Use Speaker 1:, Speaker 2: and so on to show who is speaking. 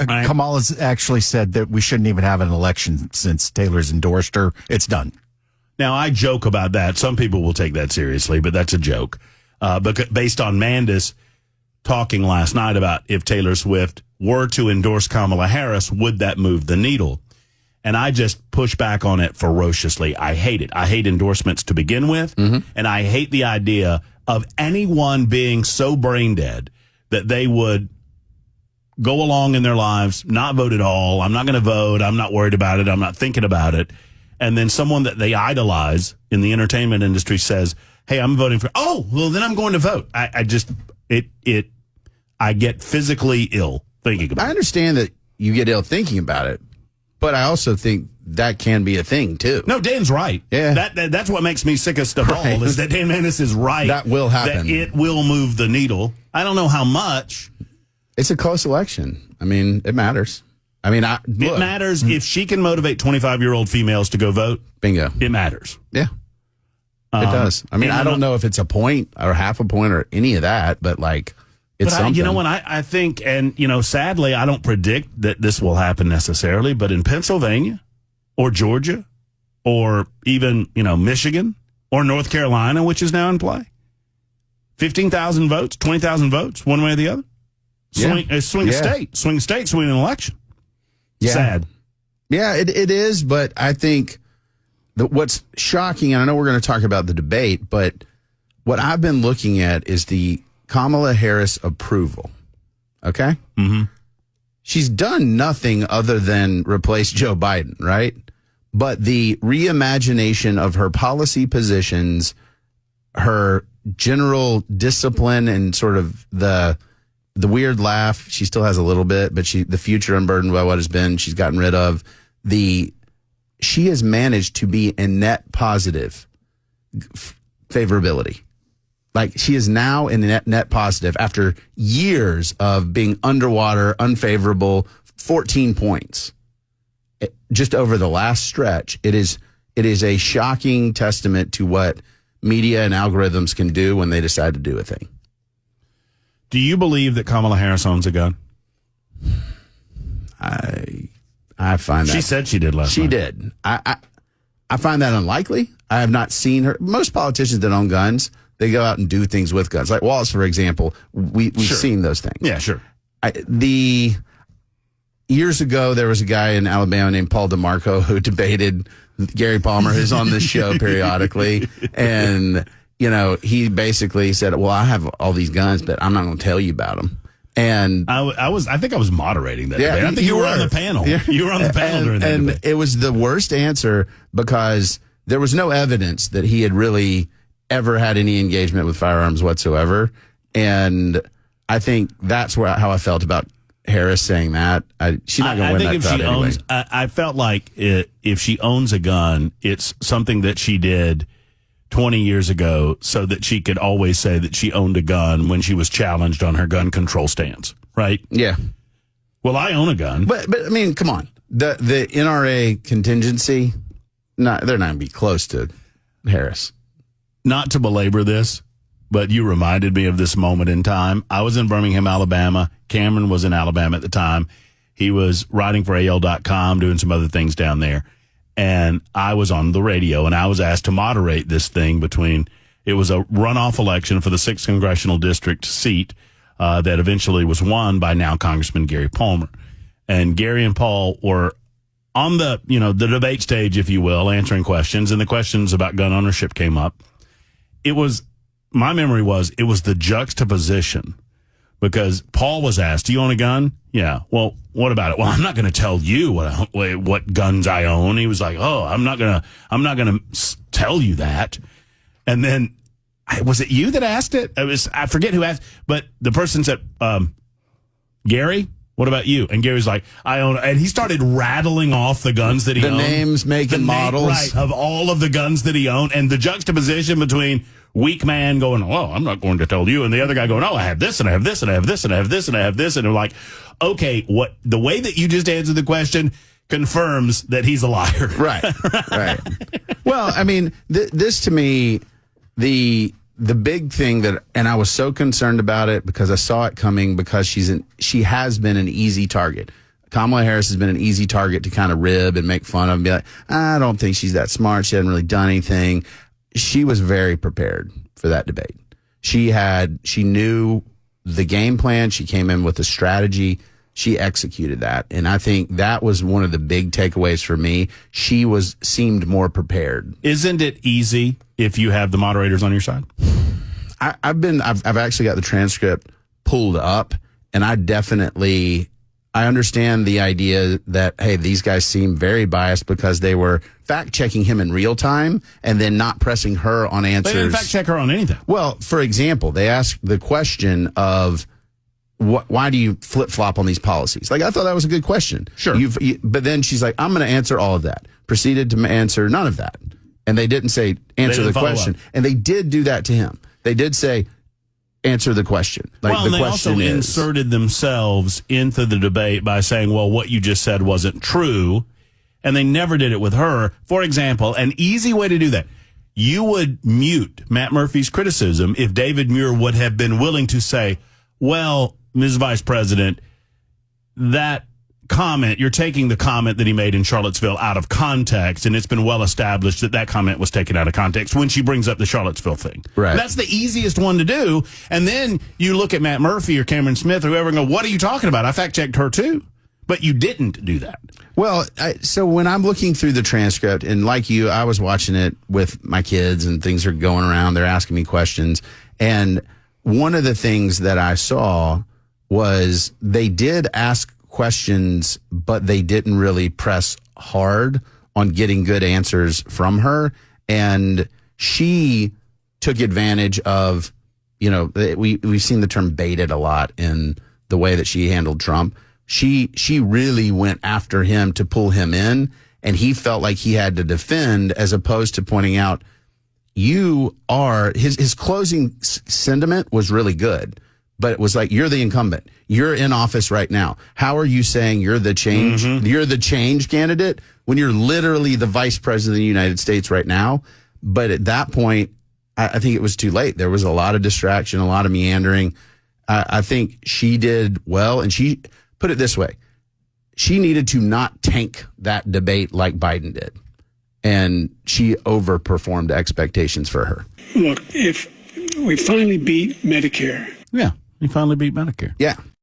Speaker 1: Kamala's actually said that we shouldn't even have an election since Taylor's endorsed her. It's done.
Speaker 2: Now, I joke about that. Some people will take that seriously, but that's a joke. Based on Mandis talking last night about if Taylor Swift were to endorse Kamala Harris, would that move the needle? And I just push back on it ferociously. I hate it. I hate endorsements to begin with, and I hate the idea of anyone being so brain dead that they would go along in their lives, not vote at all. I'm not going to vote. I'm not worried about it. I'm not thinking about it. And then someone that they idolize in the entertainment industry says, hey, I'm voting for, oh, well, then I'm going to vote. I get physically ill thinking about it.
Speaker 3: I understand that you get ill thinking about it, but I also think that can be a thing, too.
Speaker 2: No, Dan's right.
Speaker 3: Yeah.
Speaker 2: That's what makes me sickest of all, is that Dan Mandis is right.
Speaker 3: That will happen.
Speaker 2: That it will move the needle. I don't know how much.
Speaker 3: It's a close election. I mean, it matters. I mean,
Speaker 2: it matters if she can motivate 25-year-old females to go vote.
Speaker 3: Bingo.
Speaker 2: It matters.
Speaker 3: Yeah. It does. I mean, I don't know if it's a point or half a point or any of that, but like, it's something.
Speaker 2: You know what? I think, and, sadly, I don't predict that this will happen necessarily, but in Pennsylvania or Georgia or even, Michigan or North Carolina, which is now in play, 15,000 votes, 20,000 votes, one way or the other. Swing a state. Swing a state, swing an election.
Speaker 3: Yeah.
Speaker 2: Sad.
Speaker 3: Yeah, it is, but I think what's shocking, and I know we're going to talk about the debate, but what I've been looking at is the Kamala Harris approval. Okay?
Speaker 2: Mm-hmm.
Speaker 3: She's done nothing other than replace Joe Biden, right? But the reimagination of her policy positions, her general discipline, and sort of the weird laugh, she still has a little bit, but the future unburdened by what has been, she's gotten rid of. She has managed to be in net positive favorability. Like, she is now in net positive after years of being underwater, unfavorable, 14 points. Just over the last stretch, it is a shocking testament to what media and algorithms can do when they decide to do a thing.
Speaker 2: Do you believe that Kamala Harris owns a gun?
Speaker 3: I find that
Speaker 2: she said she did last night.
Speaker 3: She did. I find that unlikely. I have not seen her. Most politicians that own guns, they go out and do things with guns. Like Wallace, for example, we've seen those things.
Speaker 2: Yeah, sure.
Speaker 3: Years ago, there was a guy in Alabama named Paul DeMarco who debated Gary Palmer, who's on this show periodically, and he basically said, well, I have all these guns, but I'm not going to tell you about them. And
Speaker 2: I think I was moderating that debate. I think you were on the panel.
Speaker 3: Yeah.
Speaker 2: You were on the panel during that debate.
Speaker 3: And it was the worst answer because there was no evidence that he had really ever had any engagement with firearms whatsoever. And I think that's how I felt about Harris saying that. She's not going to win that fight anyway.
Speaker 2: I felt like if she owns a gun, it's something that she did 20 years ago so that she could always say that she owned a gun when she was challenged on her gun control stance, right?
Speaker 3: Yeah.
Speaker 2: Well, I own a gun.
Speaker 3: But I mean, come on. The NRA contingency, they're not going to be close to Harris.
Speaker 2: Not to belabor this, but you reminded me of this moment in time. I was in Birmingham, Alabama. Cameron was in Alabama at the time. He was writing for AL.com, doing some other things down there. And I was on the radio, and I was asked to moderate this thing it was a runoff election for the 6th Congressional District seat that eventually was won by now Congressman Gary Palmer. And Gary and Paul were on the debate stage, if you will, answering questions, and the questions about gun ownership came up. My memory was the juxtaposition, because Paul was asked, do you own a gun? Yeah. Well, what about it? Well, I'm not going to tell you what guns I own. He was like, oh, I'm not going to tell you that. And then, was it you that asked it? I forget who asked, but the person said, Gary, what about you? And Gary's like, I own, and he started rattling off the guns that he owned.
Speaker 3: The names, make, and models.
Speaker 2: Right, of all of the guns that he owned, and the juxtaposition between weak man going, well, I'm not going to tell you, and the other guy going, oh, I have this, and I have this, and I have this, and I have this, and I have this, and they're like, okay, the way that you just answered the question confirms that he's a liar.
Speaker 3: Right. Well, I mean, this to me, the the big thing and I was so concerned about it because I saw it coming because she has been an easy target. Kamala Harris has been an easy target to kind of rib and make fun of and be like, I don't think she's that smart. She hasn't really done anything. She was very prepared for that debate. She knew the game plan. She came in with a strategy. She executed that. And I think that was one of the big takeaways for me. She seemed more prepared.
Speaker 2: Isn't it easy if you have the moderators on your side?
Speaker 3: I've actually got the transcript pulled up, and I understand the idea that, hey, these guys seem very biased because they were fact checking him in real time and then not pressing her on answers.
Speaker 2: They didn't fact check her on anything.
Speaker 3: Well, for example, they asked the question of why do you flip flop on these policies? Like, I thought that was a good question.
Speaker 2: Sure.
Speaker 3: But then she's like, I'm going to answer all of that. Proceeded to answer none of that. And they didn't say answer the question. And they did do that to him. They did say, answer the question. Like,
Speaker 2: well, and they also inserted themselves into the debate by saying, well, what you just said wasn't true. And they never did it with her. For example, an easy way to do that, you would mute Matt Murphy's criticism if David Muir would have been willing to say, well, Ms. Vice President, that comment, you're taking the comment that he made in Charlottesville out of context, and it's been well established that comment was taken out of context when she brings up the Charlottesville thing.
Speaker 3: Right.
Speaker 2: That's the easiest one to do. And then you look at Matt Murphy or Cameron Smith or whoever and go, what are you talking about? I fact-checked her too. But you didn't do that.
Speaker 3: Well, so when I'm looking through the transcript, and like you, I was watching it with my kids and things are going around. They're asking me questions. And one of the things that I saw was they did ask questions, but they didn't really press hard on getting good answers from her. And she took advantage of, we've seen the term baited a lot in the way that she handled Trump. She really went after him to pull him in, and he felt like he had to defend as opposed to pointing out, his closing sentiment was really good. But it was like, you're the incumbent. You're in office right now. How are you saying you're the change? Mm-hmm. You're the change candidate when you're literally the vice president of the United States right now. But at that point, I think it was too late. There was a lot of distraction, a lot of meandering. I think she did well. And she put it this way. She needed to not tank that debate like Biden did. And she overperformed expectations for her.
Speaker 4: Look, if we finally beat Medicare.
Speaker 2: Yeah. We finally beat Medicare.
Speaker 3: Yeah.